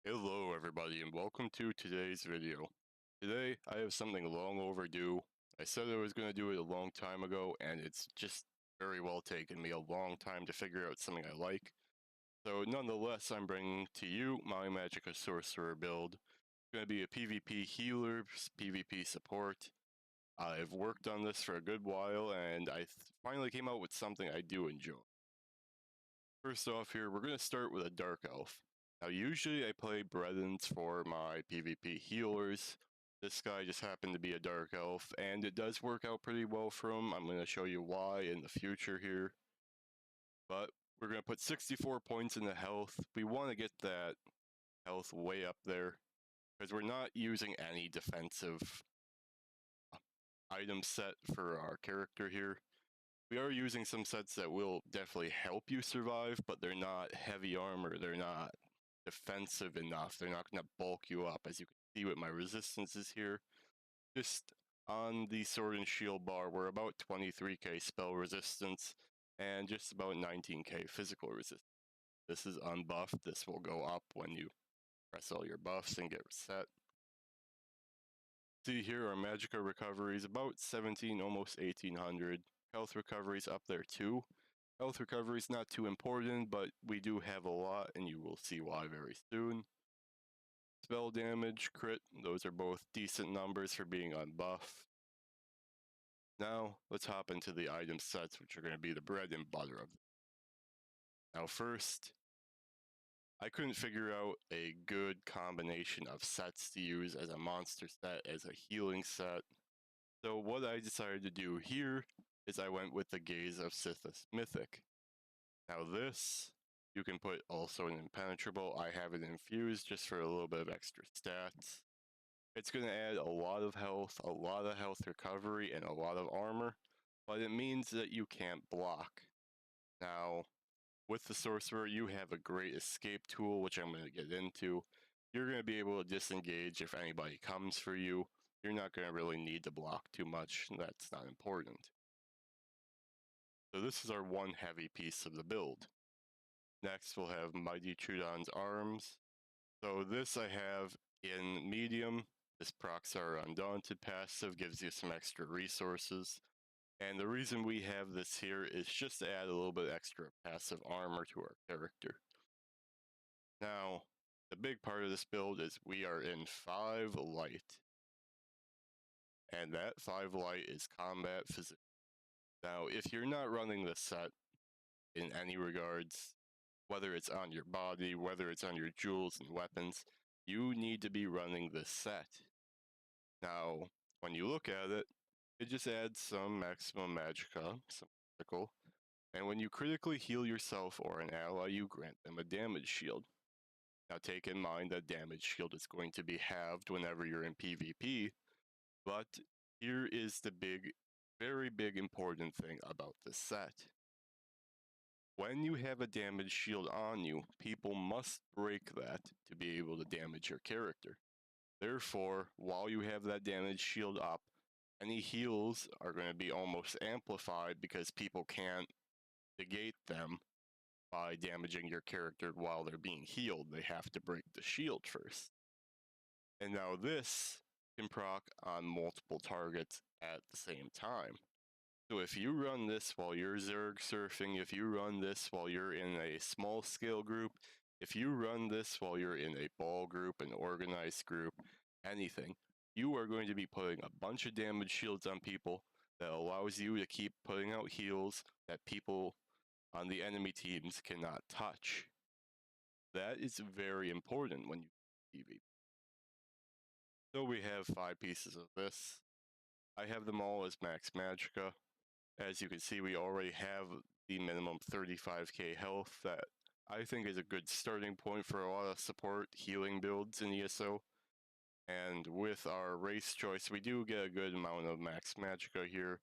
Hello everybody and welcome to today's video. Today I have something long overdue. I said I was going to do it a long time ago and it's just very well taken me a long time to figure out something I like. So nonetheless I'm bringing to you my Magicka Sorcerer build. It's going to be a PvP healer, PvP support. I've worked on this for a good while and I finally came out with something I do enjoy. First off here, we're going to start with a Dark Elf. Now usually I play Bredens for my PvP healers. This guy just happened to be a Dark Elf, and it does work out pretty well for him. I'm going to show you why in the future here. But we're going to put 64 points in the health. We want to get that health way up there, because we're not using any defensive item set for our character here. We are using some sets that will definitely help you survive, but they're not heavy armor, they're not defensive enough, they're not going to bulk you up. As you can see with my resistances here, just on the sword and shield bar, we're about 23k spell resistance and just about 19k physical resistance. This is unbuffed, this will go up when you press all your buffs and get reset. See here, our Magicka recovery is about 17, almost 1800. Health recovery is up there too. Health recovery is not too important, but we do have a lot, and you will see why very soon. Spell damage, crit, those are both decent numbers for being unbuffed. Now, let's hop into the item sets, which are going to be the bread and butter of them. Now first, I couldn't figure out a good combination of sets to use as a monster set, as a healing set. So what I decided to do here is I went with the Gaze of Sithis Mythic. Now this, you can put also an impenetrable. I have it infused just for a little bit of extra stats. It's going to add a lot of health recovery, and a lot of armor, but it means that you can't block. Now, with the Sorcerer, you have a great escape tool, which I'm going to get into. You're going to be able to disengage if anybody comes for you. You're not going to really need to block too much. That's not important. So this is our one heavy piece of the build. Next, we'll have Mighty Trudon's Arms. So this I have in medium. This procs our Undaunted passive, gives you some extra resources. And the reason we have this here is just to add a little bit extra passive armor to our character. Now, the big part of this build is we are in 5 light. And that 5 light is combat physical. Now, if you're not running this set in any regards, whether it's on your body, whether it's on your jewels and weapons, you need to be running this set. Now, when you look at it, it just adds some maximum magicka, some critical, and when you critically heal yourself or an ally, you grant them a damage shield. Now take in mind that damage shield is going to be halved whenever you're in PvP, but here is the big, very big important thing about this set. When you have a damage shield on you, people must break that to be able to damage your character. Therefore, while you have that damage shield up, any heals are going to be almost amplified because people can't negate them by damaging your character while they're being healed. They have to break the shield first. And now this can proc on multiple targets at the same time. So if you run this while you're Zerg surfing, if you run this while you're in a small scale group, if you run this while you're in a ball group, an organized group, anything, you are going to be putting a bunch of damage shields on people that allows you to keep putting out heals that people on the enemy teams cannot touch. That is very important when you PvP. So we have 5 pieces of this. I have them all as max magicka. As you can see, we already have the minimum 35k health that I think is a good starting point for a lot of support healing builds in ESO. And with our race choice, we do get a good amount of max magicka here.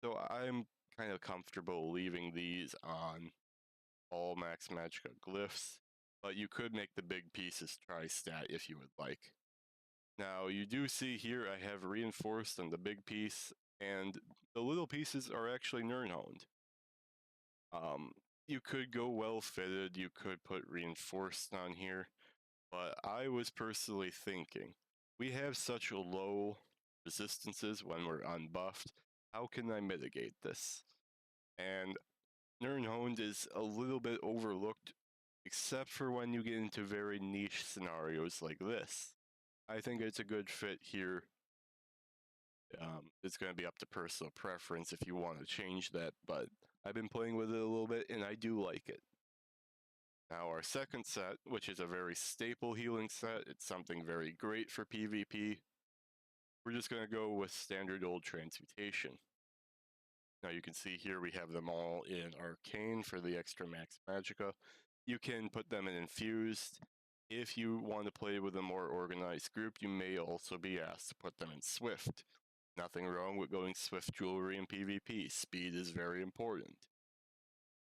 So I'm kind of comfortable leaving these on all max magicka glyphs, but you could make the big pieces tri-stat if you would like. Now, you do see here I have reinforced on the big piece, and the little pieces are actually Nirnhoned. You could go well fitted, you could put reinforced on here, But I was personally thinking, we have such low resistances when we're unbuffed. How can I mitigate this? And Nirnhoned is a little bit overlooked, except for when you get into very niche scenarios like this. I think it's a good fit here. It's going to be up to personal preference if you want to change that, but I've been playing with it a little bit and I do like it. Now our second set, which is a very staple healing set, it's something very great for PvP. We're just going to go with standard old transmutation. Now you can see here we have them all in Arcane for the extra max magicka. You can put them in Infused. If you want to play with a more organized group, you may also be asked to put them in Swift. Nothing wrong with going Swift jewelry in PvP. Speed is very important.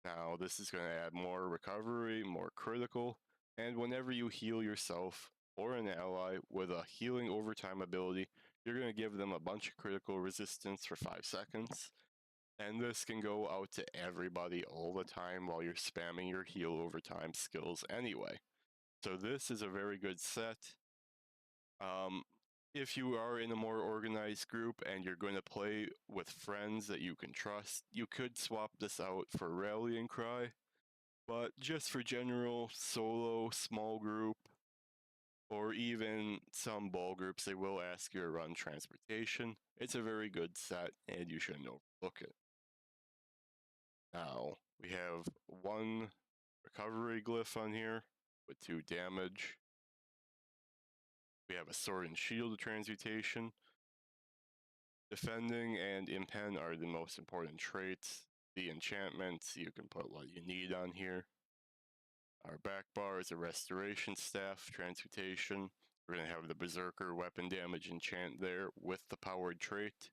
Now this is going to add more recovery, more critical, and whenever you heal yourself or an ally with a healing overtime ability, you're going to give them a bunch of critical resistance for 5 seconds. And this can go out to everybody all the time while you're spamming your heal overtime skills anyway. So this is a very good set. If you are in a more organized group and you're going to play with friends that you can trust, you could swap this out for Rallying Cry. But just for general solo, small group, or even some ball groups, they will ask you to run Transportation. It's a very good set and you shouldn't overlook it. Now, we have one recovery glyph on here with 2 damage. We have a sword and shield transmutation. Defending and impen are the most important traits. The enchantments, you can put what you need on here. Our back bar is a restoration staff transmutation. We're going to have the berserker weapon damage enchant there with the powered trait.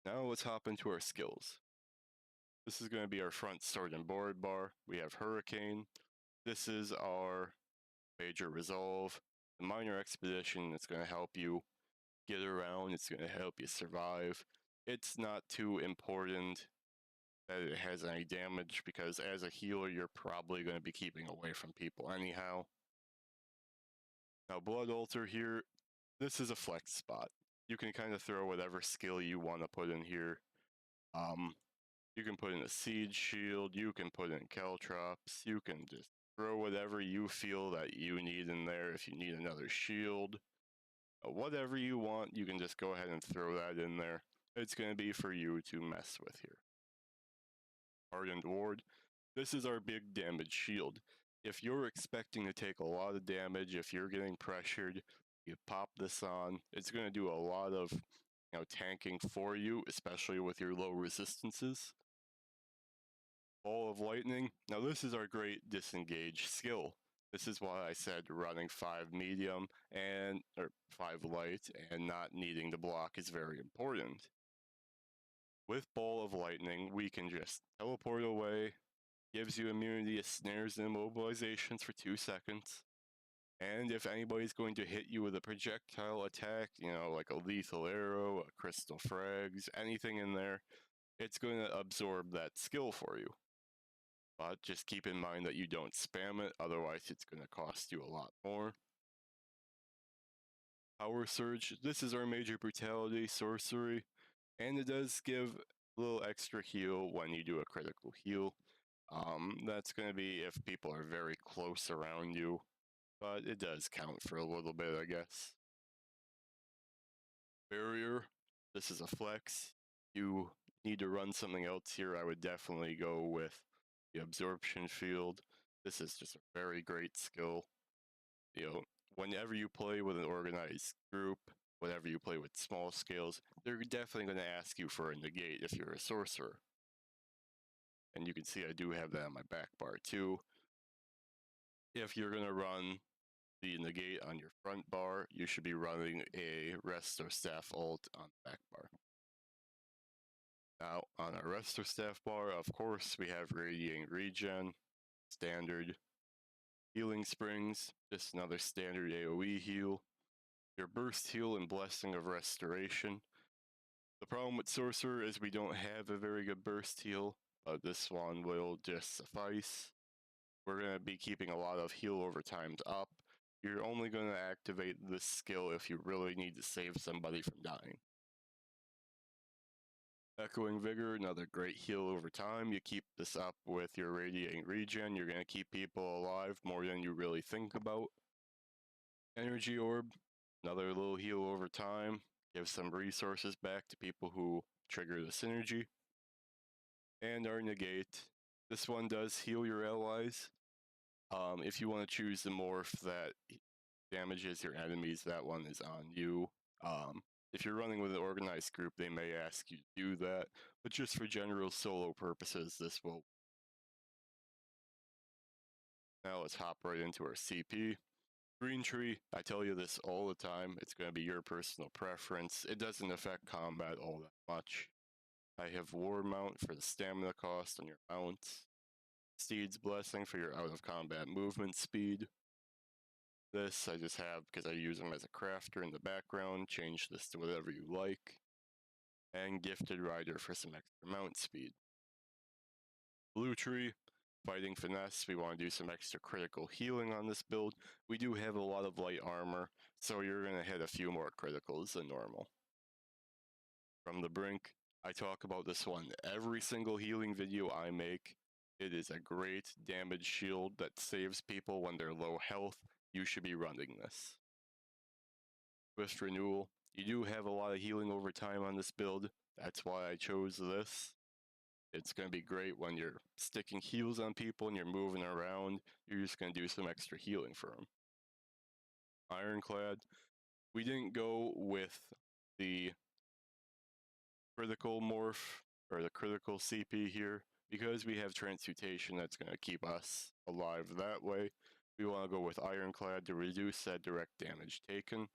Now let's hop into our skills. This is going to be our front sword and board bar. We have Hurricane. This is our major resolve. The minor expedition is going to help you get around. It's going to help you survive. It's not too important that it has any damage because as a healer, you're probably going to be keeping away from people anyhow. Now, Blood Altar here, this is a flex spot. You can kind of throw whatever skill you want to put in here. You can put in a Siege Shield, you can put in Caltrops, you can just throw whatever you feel that you need in there. If you need another shield, whatever you want, you can just go ahead and throw that in there. It's going to be for you to mess with here. Hardened Ward. This is our big damage shield. If you're expecting to take a lot of damage, if you're getting pressured, you pop this on. It's going to do a lot of tanking for you, especially with your low resistances. Ball of Lightning. Now this is our great disengage skill. This is why I said running 5 medium or 5 light and not needing to block is very important. With Ball of Lightning, we can just teleport away, gives you immunity to snares and immobilizations for 2 seconds. And if anybody's going to hit you with a projectile attack, like a lethal arrow, a crystal frags, anything in there, it's going to absorb that skill for you. But just keep in mind that you don't spam it, otherwise it's going to cost you a lot more. Power Surge, this is our major brutality sorcery, and it does give a little extra heal when you do a critical heal. That's going to be if people are very close around you, but it does count for a little bit, I guess. Barrier, this is a flex. You need to run something else here, I would definitely go with the Absorption Field. This is just a very great skill. Whenever you play with an organized group, whenever you play with small scales, they're definitely going to ask you for a negate if you're a sorcerer. And you can see I do have that on my back bar too. If you're going to run the negate on your front bar, you should be running a Resto Staff ult on the back bar. Now, on our Resto Staff bar, of course, we have Radiating Regen, standard. Healing Springs, just another standard AoE heal. Your Burst Heal and Blessing of Restoration. The problem with Sorcerer is we don't have a very good Burst Heal, but this one will just suffice. We're going to be keeping a lot of heal overtimes up, You're only going to activate this skill if you really need to save somebody from dying. Echoing Vigor, another great heal over time. You keep this up with your Radiating Regen, you're going to keep people alive more than you really think about. Energy Orb, another little heal over time. Give some resources back to people who trigger the synergy. And our Negate. This one does heal your allies. If you want to choose the morph that damages your enemies, that one is on you. If you're running with an organized group, they may ask you to do that, but just for general solo purposes, this will. Now let's hop right into our CP. Green Tree, I tell you this all the time, it's going to be your personal preference. It doesn't affect combat all that much. I have War Mount for the stamina cost on your mounts. Steed's Blessing for your out of combat movement speed. This I just have because I use them as a crafter in the background. Change this to whatever you like. And Gifted Rider for some extra mount speed. Blue Tree, Fighting Finesse. We want to do some extra critical healing on this build. We do have a lot of light armor, so you're going to hit a few more criticals than normal. From the Brink, I talk about this one every single healing video I make. It is a great damage shield that saves people when they're low health. You should be running this. Swift Renewal, you do have a lot of healing over time on this build. That's why I chose this. It's going to be great when you're sticking heals on people and you're moving around. You're just going to do some extra healing for them. Ironclad, we didn't go with the critical morph or the critical CP here because we have transmutation that's going to keep us alive that way. We want to go with Ironclad to reduce that direct damage taken.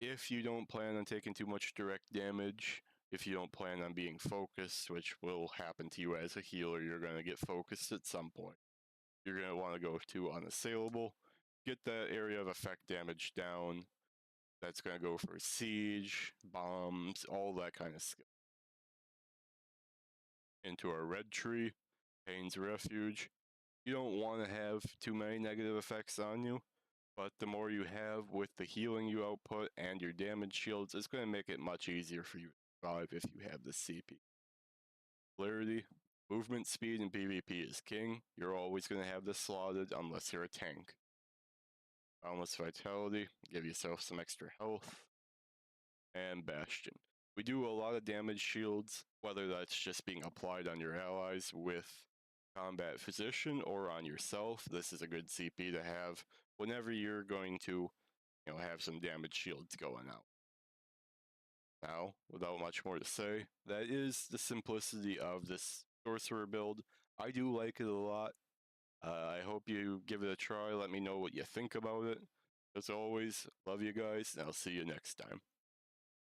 If you don't plan on taking too much direct damage, if you don't plan on being focused, which will happen to you as a healer, you're going to get focused at some point. You're going to want to go to Unassailable, get that area of effect damage down. That's going to go for siege, bombs, all that kind of skill. Into our red tree, Pain's Refuge. You don't want to have too many negative effects on you, but the more you have with the healing you output and your damage shields, it's going to make it much easier for you to survive if you have the CP. Clarity, movement speed in PvP is king. You're always going to have this slotted unless you're a tank. Boundless Vitality, give yourself some extra health. And Bastion. We do a lot of damage shields, whether that's just being applied on your allies with Combat Physician or on yourself. This is a good CP to have whenever you're going to, have some damage shields going out. Now, without much more to say, that is the simplicity of this Sorcerer build. I do like it a lot. I hope you give it a try. Let me know what you think about it. As always, love you guys, and I'll see you next time.